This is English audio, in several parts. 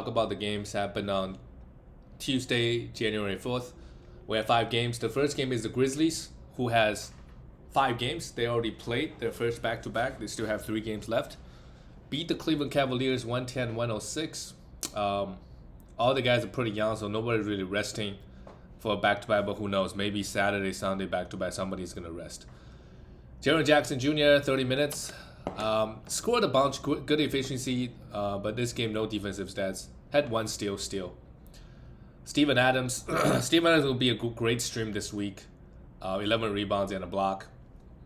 Talk about the games happened on Tuesday, January 4th. We have 5 games. The first game is the Grizzlies, who has 5 games. They already played their first back-to-back. They still have 3 games left. Beat the Cleveland Cavaliers 110-106. All the guys are pretty young, so nobody's really resting for a back-to-back, but who knows? Maybe Saturday, Sunday back-to-back, somebody's going to rest. Jaren Jackson Jr., 30 minutes. Scored a bunch, good efficiency, but this game, no defensive stats. Had 1 steal still. Steven Adams. Steven Adams will be a great stream this week. 11 rebounds and a block.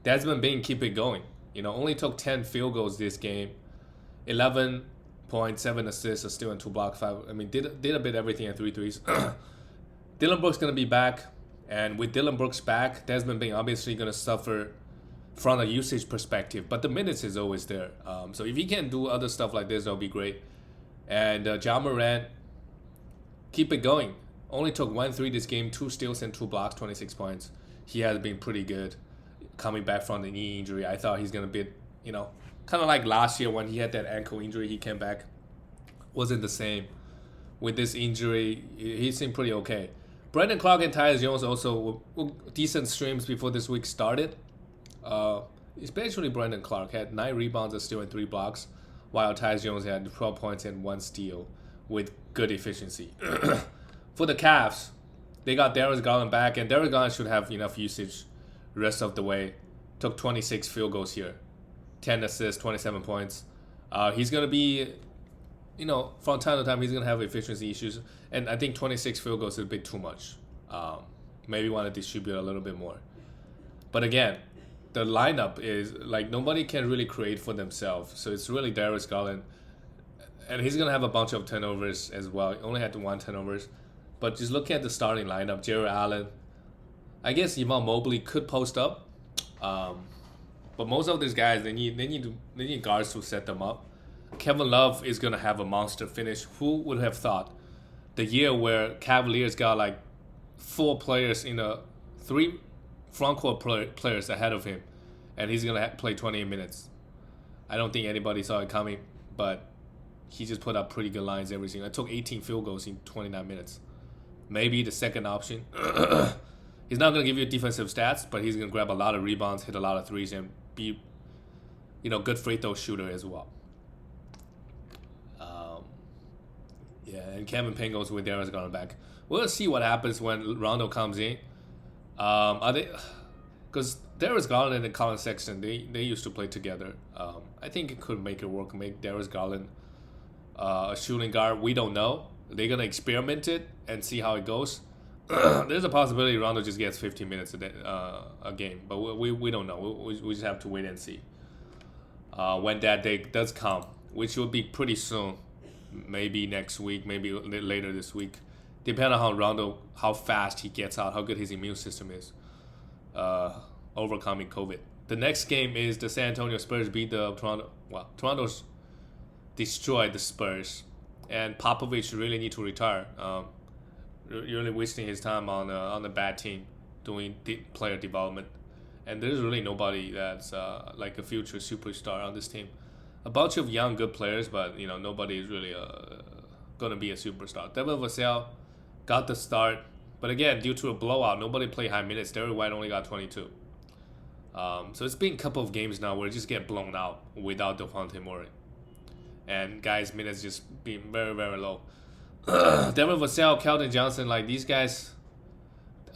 Desmond Bain keep it going. Only took 10 field goals this game. 11.7 assists, a steal and 2 blocks, 5. Did a bit everything at 3 threes. Dylan Brooks going to be back. And with Dylan Brooks back, Desmond Bain obviously going to suffer from a usage perspective, but the minutes is always there. So if he can do other stuff like this, that'll be great. And Ja Morant, keep it going. Only took 1 3 this game, 2 steals and 2 blocks, 26 points. He has been pretty good coming back from the knee injury. I thought he's going to be, kind of like last year when he had that ankle injury, he came back. Wasn't the same. With this injury, he seemed pretty okay. Brandon Clark and Tyus Jones also were decent streams before this week started. Especially Brandon Clark had 9 rebounds, a steal, and 3 blocks, while Tyus Jones had 12 points and 1 steal with good efficiency. For the Cavs, they got Darius Garland back, and Darius Garland should have enough usage rest of the way. Took 26 field goals here, 10 assists, 27 points. He's going to be, from time to time, he's going to have efficiency issues, and I think 26 field goals is a bit too much. Maybe want to distribute a little bit more. But again, the lineup is like nobody can really create for themselves. So it's really Darius Garland. And he's going to have a bunch of turnovers as well. He only had 1 turnovers. But just look at the starting lineup. Jared Allen. I guess Iman Mobley could post up. But most of these guys, they need guards to set them up. Kevin Love is going to have a monster finish. Who would have thought the year where Cavaliers got like 4 players in 3 frontcourt players ahead of him, and he's going to play 28 minutes. I don't think anybody saw it coming, but he just put up pretty good lines every single. It took 18 field goals in 29 minutes. Maybe the second option. He's not going to give you defensive stats, but he's going to grab a lot of rebounds, hit a lot of threes, and be, good free throw shooter as well. And Kevin Payne goes with Darius Garland back. We'll see what happens when Rondo comes in. Are they? Because Darius Garland and Colin Sexton, they used to play together. I think it could make it work. Make Darius Garland a shooting guard. We don't know. They're gonna experiment it and see how it goes. There's a possibility Rondo just gets 15 minutes a game, but we don't know. We just have to wait and see when that day does come, which will be pretty soon. Maybe next week, maybe later this week. Depending on how fast he gets out, how good his immune system is, overcoming COVID. The next game is the San Antonio Spurs beat the Toronto. Well, Toronto's destroyed the Spurs, and Popovich really need to retire. Really wasting his time on a bad team, doing player development, and there's really nobody that's like a future superstar on this team. A bunch of young good players, but nobody is really gonna be a superstar. Devon Booker got the start, but again, due to a blowout, nobody played high minutes. Derrick White only got 22. So it's been a couple of games now where it just get blown out without Dejounte Murray. And guys' minutes just being very, very low. Devin Vassell, Keldon Johnson, like these guys,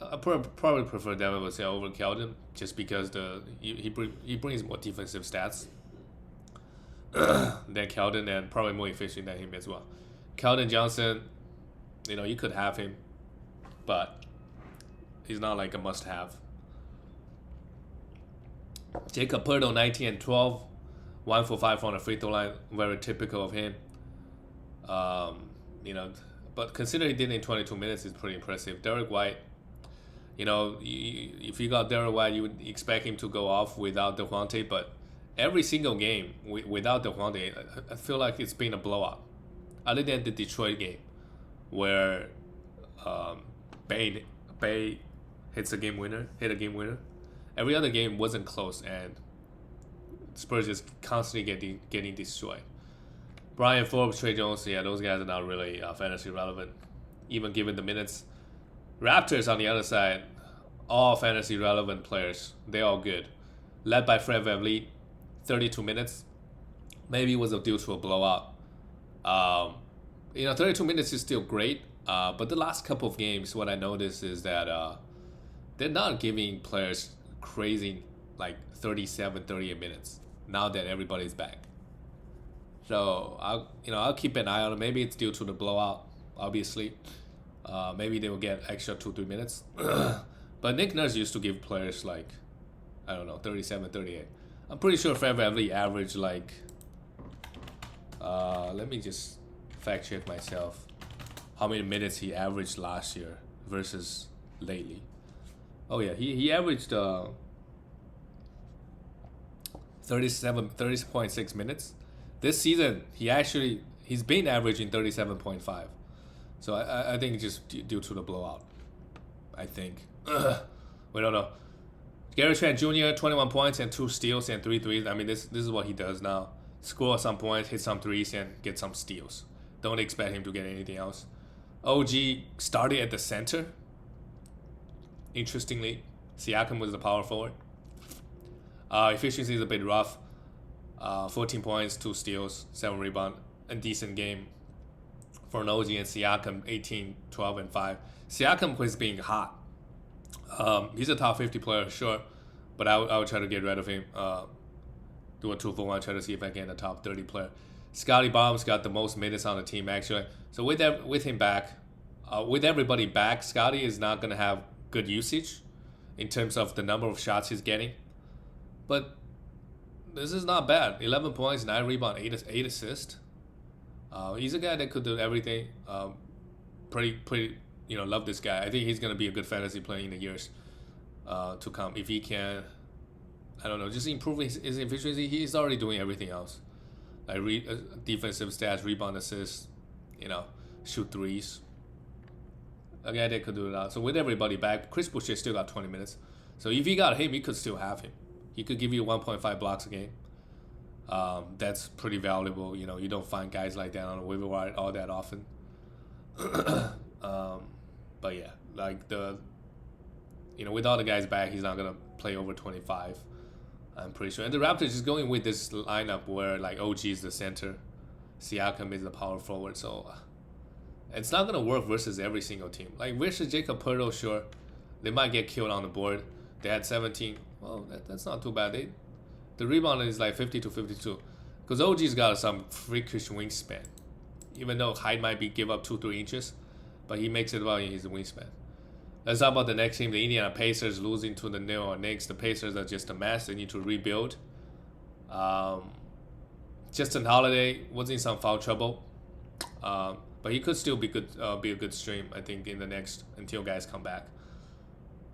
I probably prefer Devin Vassell over Keldon just because he brings more defensive stats than Keldon and probably more efficient than him as well. Keldon Johnson, you could have him, but he's not like a must-have. Jacob Poeltl, 19 and 12, 1 for 5 from the free throw line, very typical of him. But considering he did it in 22 minutes, it's pretty impressive. Derrick White, if you got Derrick White, you would expect him to go off without Dejounte, but every single game without Dejounte, I feel like it's been a blowout. Other than the Detroit game, where Bay hit a game winner. Every other game wasn't close, and Spurs just constantly getting destroyed. Brian Forbes, Trey Jones, yeah, those guys are not really fantasy relevant, even given the minutes. Raptors on the other side, all fantasy relevant players. They're all good. Led by Fred VanVleet, 32 minutes. Maybe it was due to a blowout. 32 minutes is still great. But the last couple of games, what I noticed is that they're not giving players crazy like 37, 38 minutes now that everybody's back. So I'll keep an eye on it. Maybe it's due to the blowout, obviously. Maybe they will get extra 2-3 minutes. But Nick Nurse used to give players like, I don't know, 37, 38. I'm pretty sure Fred VanVleet averaged like, let me just fact check myself, how many minutes he averaged last year versus lately. Oh yeah, he averaged 30.6 minutes. This season, he's been averaging 37.5. So I think it's just due to the blowout. I think. We don't know. Gary Trent Jr., 21 points and 2 steals and 3 threes. I mean, this is what he does now. Score some points, hit some threes, and get some steals. Don't expect him to get anything else. OG started at the center. Interestingly, Siakam was the power forward. Efficiency is a bit rough. 14 points, 2 steals, 7 rebounds. A decent game for an OG, and Siakam 18, 12, and 5. Siakam was being hot. He's a top 50 player, sure, but I would try to get rid of him. Do a 2-for-1, try to see if I can get a top 30 player. Scotty Barnes got the most minutes on the team, actually. So with him back, with everybody back, Scotty is not going to have good usage in terms of the number of shots he's getting. But this is not bad. 11 points, 9 rebounds, 8 assists. He's a guy that could do everything. Pretty, love this guy. I think he's going to be a good fantasy player in the years to come. If he can, I don't know, just improve his efficiency. He's already doing everything else. Like defensive stats, rebound assists, shoot threes. A guy that could do it all. So with everybody back, Chris Boucher still got 20 minutes. So if he got him, he could still have him. He could give you 1.5 blocks a game. That's pretty valuable. You don't find guys like that on the waiver wire all that often. But yeah, like with all the guys back, he's not gonna play over 25. I'm pretty sure. And the Raptors is going with this lineup where like OG is the center, Siakam is the power forward. So it's not gonna work versus every single team. Like versus Jacob Poeltl, sure, they might get killed on the board. They had 17. Well, that's not too bad. The rebound is like 50 to 52, because OG's got some freakish wingspan. Even though height might give up 2-3 inches, but he makes it well in his wingspan. Let's talk about the next team, the Indiana Pacers losing to the New York Knicks. The Pacers are just a mess. They need to rebuild. Justin Holiday was in some foul trouble, but he could still be a good stream, I think, in the next until guys come back.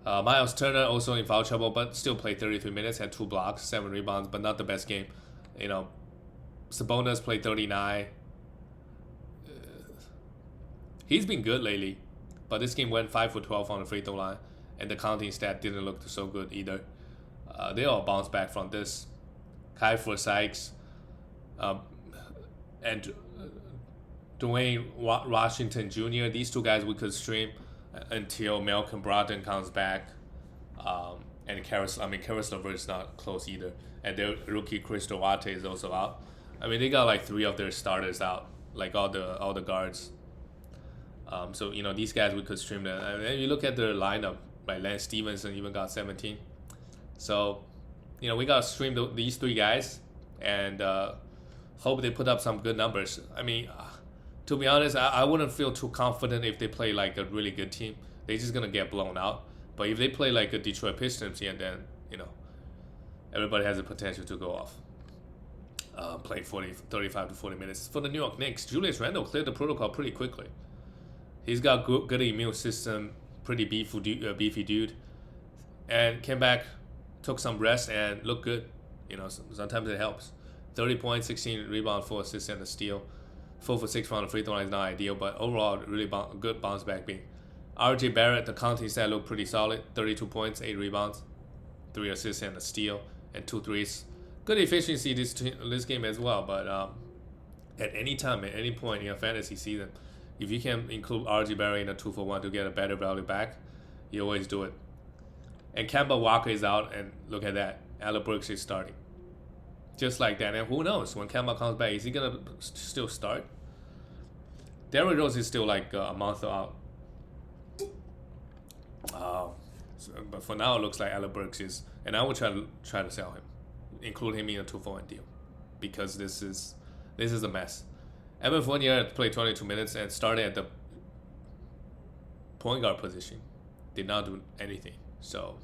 Miles Turner also in foul trouble, but still played 33 minutes, had 2 blocks, 7 rebounds, but not the best game. Sabonis played 39. He's been good lately, but this game went 5 for 12 on the free throw line, and the counting stat didn't look so good either. They all bounced back from this. Kiefer Sykes and Dwayne Washington Jr., these 2 guys we could stream until Malcolm Brogdon comes back. And Karis LeVert is not close either. And their rookie Chris Duarte is also out. I mean, they got like 3 of their starters out, like all the guards. So these guys we could stream them. And then you look at their lineup, right? Lance Stevenson even got 17. So we gotta stream these 3 guys and hope they put up some good numbers. I mean, to be honest, I wouldn't feel too confident if they play like a really good team. They're just gonna get blown out. But if they play like a Detroit Pistons team, then everybody has the potential to go off. Play 35 to 40 minutes. For the New York Knicks, Julius Randle cleared the protocol pretty quickly. He's got good immune system, pretty beefy dude, and came back, took some rest, and looked good. Sometimes it helps. 30 points, 16 rebounds, 4 assists, and a steal. 4 for 6 from the free throw line is not ideal, but overall, really good bounce back being. RJ Barrett, the counting stat looked pretty solid. 32 points, 8 rebounds, 3 assists, and a steal, and 2 threes. Good efficiency this game as well, but at any time, at any point in a fantasy season, if you can include RG Barry in a 2-for-1 to get a better value back, you always do it. And Kemba Walker is out, and look at that. Alec Burks is starting. Just like that. And who knows, when Kemba comes back, is he going to still start? Derrick Rose is still like a month out. But for now, it looks like Alec Burks is, and I will try to sell him, include him in a 2-for-1 deal, because this is a mess. Evan Fournier played 22 minutes and started at the point guard position. Did not do anything. So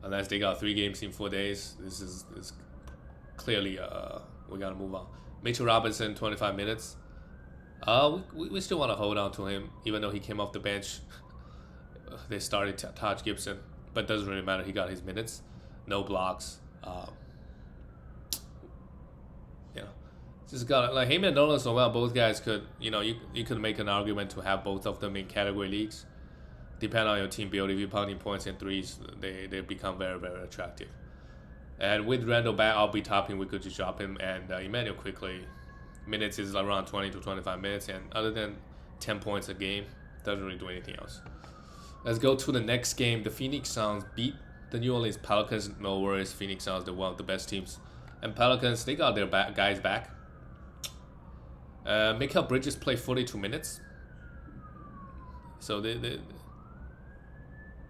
unless they got 3 games in 4 days, this is clearly we gotta move on. Mitchell Robinson, 25 minutes. We still want to hold on to him, even though he came off the bench. They started Taj Gibson, but it doesn't really matter. He got his minutes, no blocks. Just got like him and Nolan so well. Both guys could, you could make an argument to have both of them in category leagues. Depending on your team build, if you're pounding points and threes, they become very, very attractive. And with Randall back, I'll be topping. We could just drop him, and Emmanuel quickly. Minutes is around 20 to 25 minutes, and other than 10 points a game, doesn't really do anything else. Let's go to the next game. The Phoenix Suns beat the New Orleans Pelicans. No worries, Phoenix Suns, they're one of the best teams. And Pelicans, they got their guys back. Mikal Bridges played 42 minutes. So they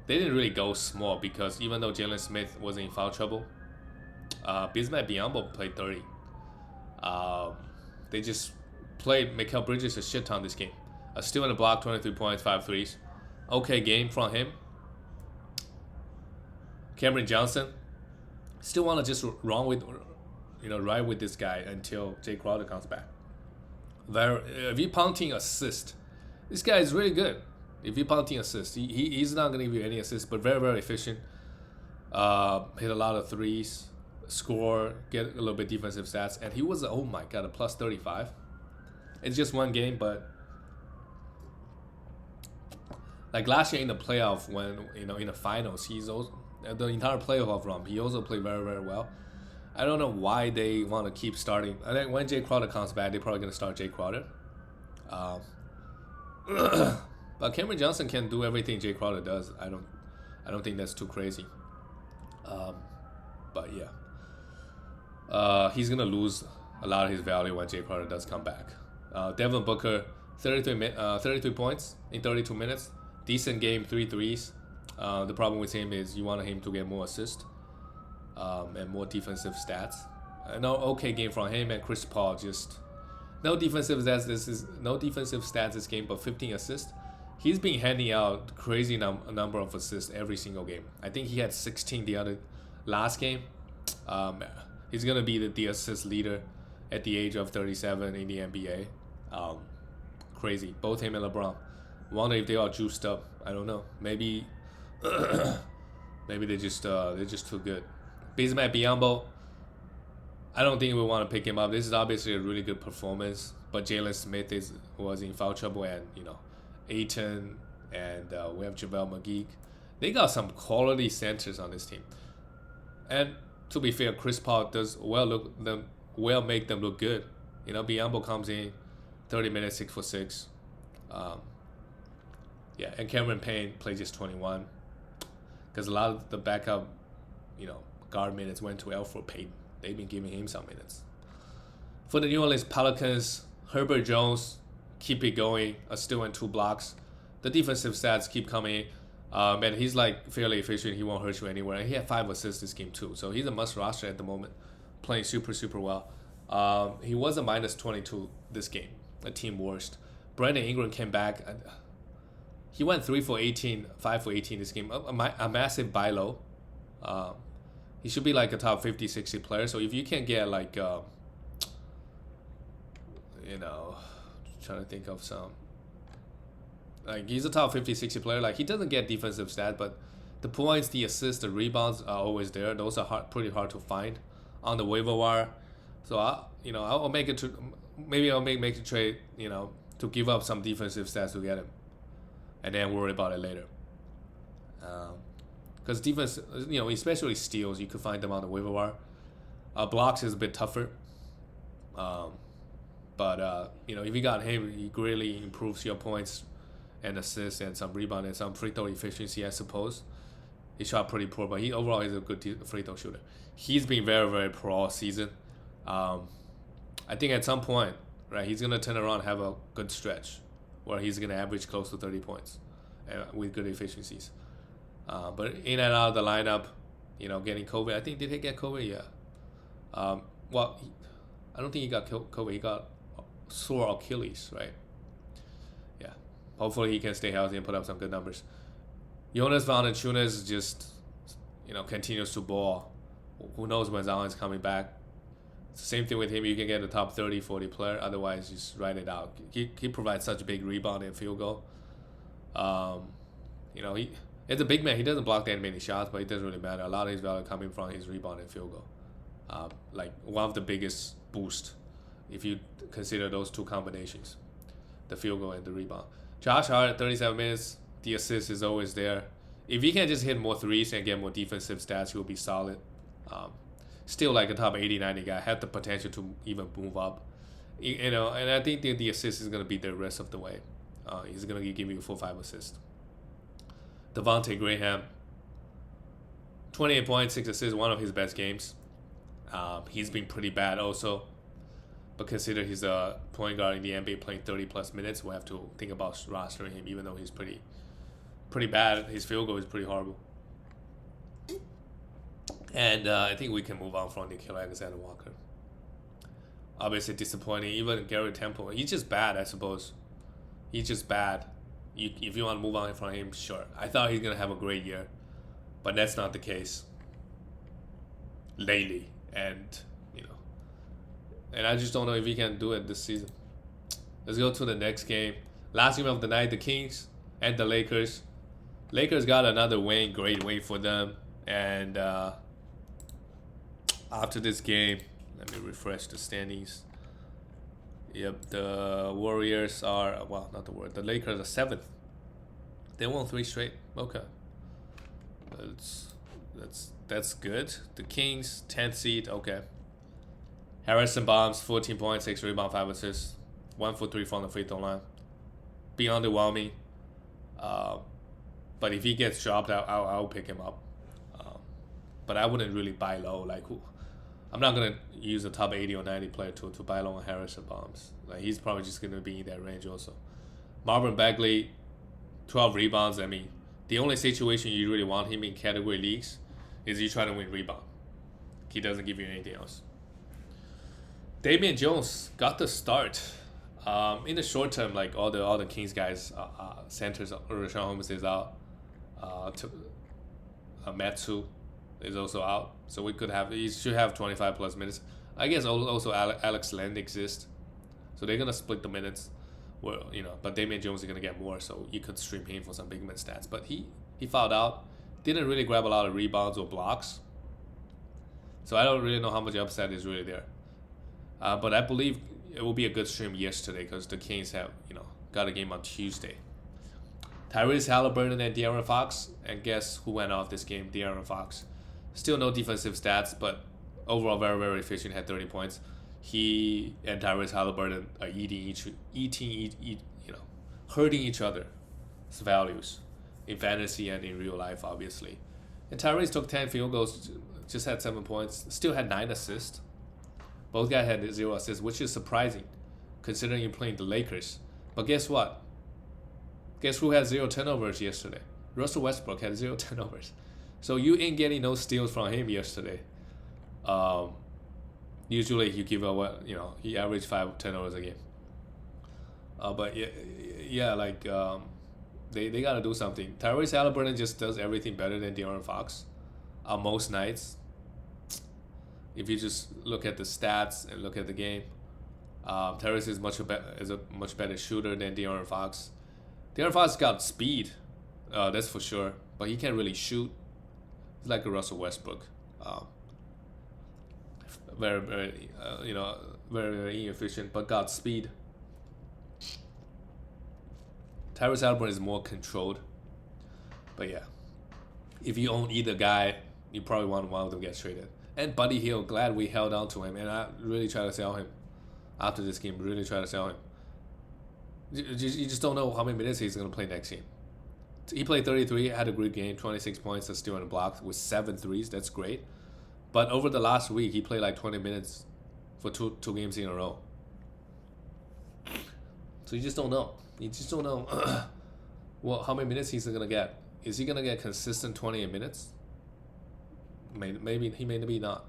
didn't really go small, because even though Jalen Smith was in foul trouble, Bismack Biyombo played 30. They just played Mikal Bridges a shit ton this game. A steal and a block, 23 points, 5 threes. Okay game from him. Cameron Johnson. Still want to just ride with this guy until Jay Crowder comes back. If you're punting assist, this guy is really good. If you're punting assist, he's not going to give you any assist, but very, very efficient. Hit a lot of threes, score, get a little bit defensive stats, and he was, oh my god, a plus 35. It's just one game, but like last year in the playoff, when in the finals, he's also the entire playoff run, he also played very, very well. I don't know why they want to keep starting. I think when Jay Crowder comes back, they're probably going to start Jay Crowder. But Cameron Johnson can do everything Jay Crowder does. I don't think that's too crazy. But yeah, he's gonna lose a lot of his value when Jay Crowder does come back. Devon Booker, 33 points in 32 minutes. Decent game, 3 threes. The problem with him is you want him to get more assists and more defensive stats. No okay game from him, and Chris Paul just no defensive stats this game, but 15 assists. He's been handing out crazy number of assists every single game. I think he had 16 the last game. He's gonna be the assist leader at the age of 37 in the NBA. Crazy, both him and LeBron. Wonder if they are juiced up. I don't know. Maybe they're just too good. Bismack Biyombo, I don't think we want to pick him up. This is obviously a really good performance, but Jalen Smith was in foul trouble, and Ayton, and we have JaVale McGee. They got some quality centers on this team. And to be fair, Chris Paul does make them look good. Biyombo comes in, 30 minutes, 6 for 6. And Cameron Payne plays just 21. Because a lot of the backup, guard minutes went to Elfrid Payton. They've been giving him some minutes. For the New Orleans Pelicans, Herbert Jones, keep it going, a steal and 2 blocks. The defensive stats keep coming in. And he's like fairly efficient. He won't hurt you anywhere. And he had 5 assists this game too. So he's a must roster at the moment, playing super, super well. He was a minus 22 this game, a team worst. Brandon Ingram came back. He went 3 for 18, 5 for 18 this game. A massive buy low. He should be like a top 50, 60 player. So if you can get like, trying to think of some. Like he's a top 50, 60 player. Like he doesn't get defensive stats, but the points, the assists, the rebounds are always there. Those are pretty hard to find on the waiver wire. So I'll make it to maybe I'll make a trade, to give up some defensive stats to get him, and then worry about it later. Because defense, especially steals, you could find them on the waiver wire. Blocks is a bit tougher. But if you got him, he greatly improves your points and assists and some rebound and some free throw efficiency, I suppose. He shot pretty poor, but he overall is a good free throw shooter. He's been very, very poor all season. I think at some point, right, he's gonna turn around, have a good stretch where he's gonna average close to 30 points with good efficiencies. But in and out of the lineup, getting COVID. I think, did he get COVID? Yeah. I don't think he got COVID. He got sore Achilles, right? Yeah. Hopefully he can stay healthy and put up some good numbers. Jonas Valanciunas just, continues to ball. Who knows when Zion is coming back? It's the same thing with him. You can get a top 30, 40 player. Otherwise, just write it out. He provides such a big rebound and field goal. He as a big man, he doesn't block that many shots, but it doesn't really matter. A lot of his value coming from his rebound and field goal. Like one of the biggest boosts if you consider those two combinations, the field goal and the rebound. Josh Hart, 37 minutes. The assist is always there. If he can just hit more threes and get more defensive stats, he'll be solid. Still like a top 80, 90 guy. Had the potential to even move up. And I think the assist is going to be the rest of the way. He's going to give you a full 5 assists. Devontae Graham, 28 points, 6 assists, one of his best games. He's been pretty bad also. But consider he's a point guard in the NBA playing 30-plus minutes. We'll have to think about rostering him, even though he's pretty bad. His field goal is pretty horrible. And I think we can move on from Nickeil Alexander-Walker. Obviously disappointing. Even Garrett Temple, he's just bad, I suppose. He's just bad. If you want to move on from him, sure. I thought he's going to have a great year. But that's not the case lately. And I just don't know if he can do it this season. Let's go to the next game. Last game of the night, the Kings and the Lakers. Lakers got another win. Great win for them. And after this game, let me refresh the standings. Yep, the Warriors are, the Lakers are 7th. They won 3 straight. Okay. That's good. The Kings, 10th seed. Okay. Harrison Barnes, 14 points, 6 rebounds, 5 assists, 1 for 3 from the free throw line. Be underwhelming. But if he gets dropped, I'll pick him up. But I wouldn't really buy low. I'm not gonna use a top 80 or 90 player to buy low on Harrison Barnes. He's probably just gonna be in that range also. Marvin Bagley, 12 rebounds. I mean, the only situation you really want him in category leagues is you try to win rebound. He doesn't give you anything else. Damian Jones got the start. In the short term, all the Kings guys, centers, Rashawn Holmes is out. Matsu is also out. So he should have 25 plus minutes. I guess also Alex Len exists. So they're gonna split the minutes. But Damian Jones is gonna get more, so you could stream him for some big man stats. But he fouled out. Didn't really grab a lot of rebounds or blocks. So I don't really know how much upside is really there. But I believe it will be a good stream yesterday because the Kings have, got a game on Tuesday. Tyrese Halliburton and De'Aaron Fox. And guess who went off this game? De'Aaron Fox. Still no defensive stats, but overall very, very efficient, had 30 points. He and Tyrese Halliburton are hurting each other's values in fantasy and in real life, obviously. And Tyrese took 10 field goals, just had 7 points, still had 9 assists. Both guys had 0 assists, which is surprising considering you're playing the Lakers. But guess what? Guess who had 0 turnovers yesterday? Russell Westbrook had 0 turnovers. So you ain't getting no steals from him yesterday. Usually he give away, he averaged 5 turnovers a game. But they gotta do something. Tyrese Halliburton just does everything better than De'Aaron Fox on most nights. If you just look at the stats and look at the game, Tyrese is a much better shooter than De'Aaron Fox. De'Aaron Fox got speed, that's for sure, but he can't really shoot. He's like a Russell Westbrook, very, very, very inefficient, but got speed. Tyrese Halliburton is more controlled, but yeah, if you own either guy, you probably want one of them to get traded. And Buddy Hield, glad we held on to him, and I really tried to sell him after this game. Really try to sell him. You just don't know how many minutes he's going to play next game. He played 33, had a great game, 26 points, and still on the block with 7 threes. That's great. But over the last week, he played like 20 minutes for two games in a row. So you just don't know. You just don't know well, how many minutes he's going to get. Is he going to get consistent 28 minutes? Maybe he may be not.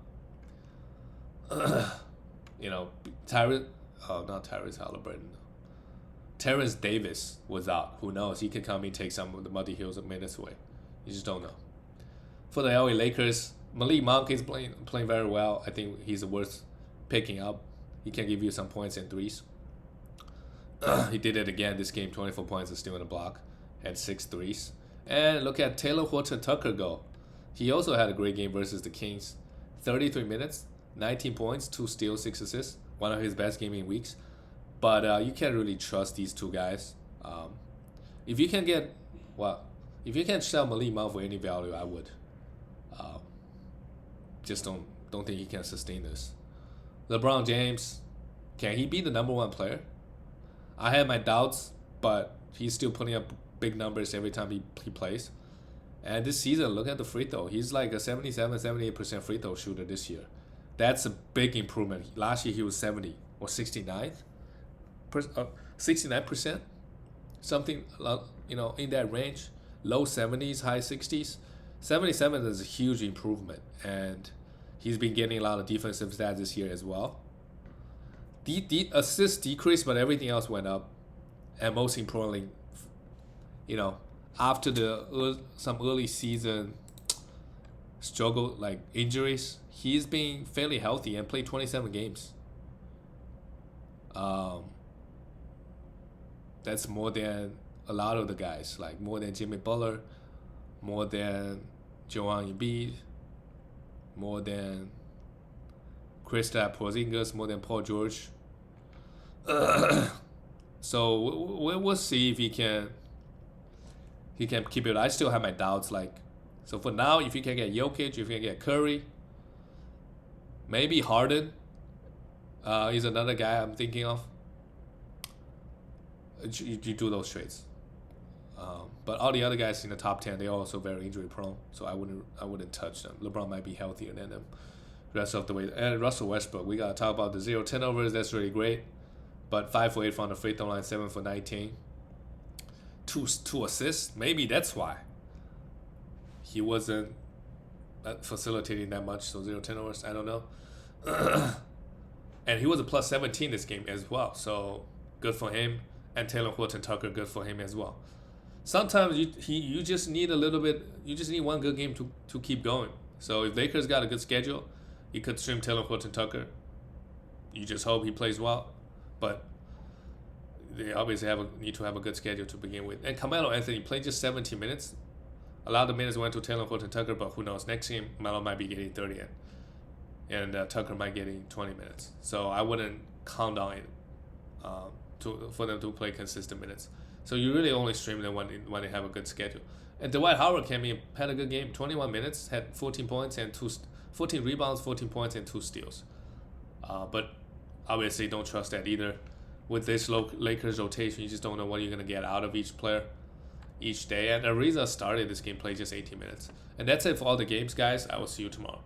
You know, not Tyrese Halliburton. Terrence Davis was out. Who knows? He could come in, take some of the Muddy Hills minutes away. You just don't know. For the LA Lakers, Malik Monk is playing very well. I think he's worth picking up. He can give you some points and threes. He did it again this game. 24 points and still in the block. Had 6 threes. And look at Taylor Horton Tucker go. He also had a great game versus the Kings. 33 minutes, 19 points, 2 steals, 6 assists. One of his best gaming weeks. But you can't really trust these two guys. If you can sell Malik Monk for any value, I would. Just don't think he can sustain this. LeBron James, can he be the number 1 player? I had my doubts, but he's still putting up big numbers every time he plays. And this season, look at the free throw. He's like a 77-78% free throw shooter this year. That's a big improvement. Last year he was 70 or 69th. 69%, something in that range, low 70s, high 60s. 77 is a huge improvement, and he's been getting a lot of defensive stats this year as well. The assists decreased, but everything else went up, and most importantly, after some early season struggle like injuries, he's been fairly healthy and played 27 games. That's more than a lot of the guys, like more than Jimmy Butler, more than Joel Embiid, more than Kristaps Porzingis, more than Paul George. So we'll see if he can keep it. I still have my doubts. So for now, if you can get Jokic, if you can get Curry, maybe Harden is another guy I'm thinking of. You do those trades, but all the other guys in the top 10, they're also very injury prone, so I wouldn't touch them. LeBron might be healthier than them rest of the way. And Russell Westbrook, we gotta talk about the 0 turnovers. That's really great, but 5 for 8 from the free throw line, 7 for 19, two assists. Maybe that's why he wasn't facilitating that much. So 0 turnovers. I don't know. And he was a plus 17 this game as well, so good for him. And Taylor Horton Tucker, good for him as well. Sometimes you just need a little bit. You just need one good game to keep going. So if Lakers got a good schedule, you could stream Taylor Horton Tucker. You just hope he plays well, but they obviously need to have a good schedule to begin with. And Carmelo Anthony played just 17 minutes. A lot of the minutes went to Taylor Horton Tucker, but who knows? Next game, Melo might be getting 30 and Tucker might getting 20 minutes. So I wouldn't count on it. For them to play consistent minutes. So you really only stream them when they have a good schedule. And Dwight Howard came in, had a good game, 21 minutes, had 14 points and 14 rebounds, 14 points and 2 steals. But obviously don't trust that either. With this Lakers rotation, you just don't know what you're going to get out of each player each day. And Ariza started this game, played just 18 minutes. And that's it for all the games, guys. I will see you tomorrow.